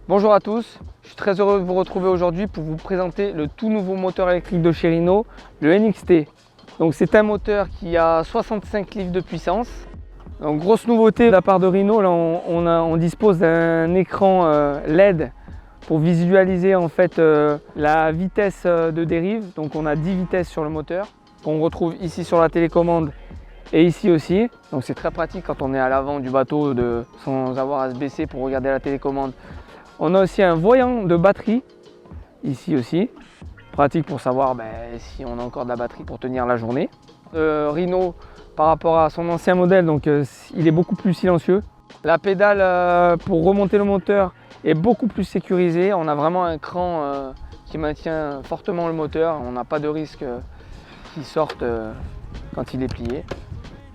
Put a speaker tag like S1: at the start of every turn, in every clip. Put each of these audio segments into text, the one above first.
S1: Bonjour à tous, je suis très heureux de vous retrouver aujourd'hui pour vous présenter le tout nouveau moteur électrique de chez Rhino, le NXT. Donc c'est un moteur qui a 65 livres de puissance. Donc grosse nouveauté de la part de Rhino, là on dispose d'un écran LED pour visualiser en fait la vitesse de dérive. Donc on a 10 vitesses sur le moteur qu'on retrouve ici sur la télécommande et ici aussi. Donc c'est très pratique quand on est à l'avant du bateau sans avoir à se baisser pour regarder la télécommande. On a aussi un voyant de batterie ici aussi, pratique pour savoir si on a encore de la batterie pour tenir la journée. Rhino par rapport à son ancien modèle, donc il est beaucoup plus silencieux. La pédale pour remonter le moteur est beaucoup plus sécurisée. On a vraiment un cran qui maintient fortement le moteur. On n'a pas de risque qu'il sorte quand il est plié.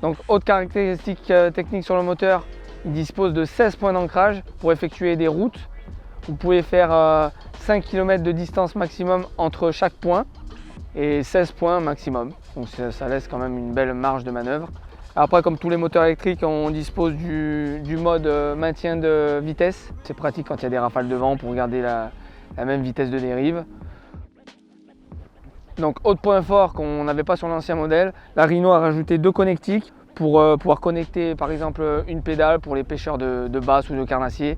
S1: Donc autre caractéristique technique sur le moteur, il dispose de 16 points d'ancrage pour effectuer des routes. Vous pouvez faire 5 km de distance maximum entre chaque point et 16 points maximum. Donc ça laisse quand même une belle marge de manœuvre. Après, comme tous les moteurs électriques, on dispose du mode maintien de vitesse. C'est pratique quand il y a des rafales de vent pour garder la même vitesse de dérive. Donc autre point fort qu'on n'avait pas sur l'ancien modèle, la Rhino a rajouté 2 connectiques pour pouvoir connecter par exemple une pédale pour les pêcheurs de basse ou de carnassiers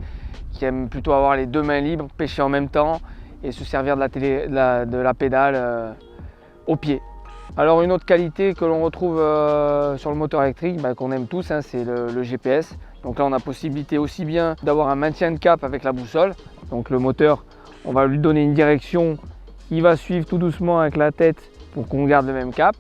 S1: qui aiment plutôt avoir les 2 mains libres, pêcher en même temps et se servir de la pédale au pied. Alors une autre qualité que l'on retrouve sur le moteur électrique, qu'on aime tous, c'est le GPS. Donc là on a possibilité aussi bien d'avoir un maintien de cap avec la boussole. Donc le moteur, on va lui donner une direction, il va suivre tout doucement avec la tête pour qu'on garde le même cap.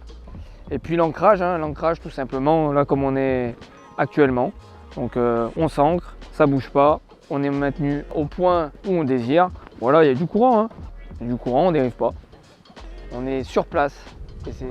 S1: Et puis l'ancrage, l'ancrage tout simplement, là comme on est actuellement. Donc on s'ancre, ça ne bouge pas, on est maintenu au point où on désire. Voilà, il y a du courant, il y a du courant, on ne dérive pas. On est sur place et c'est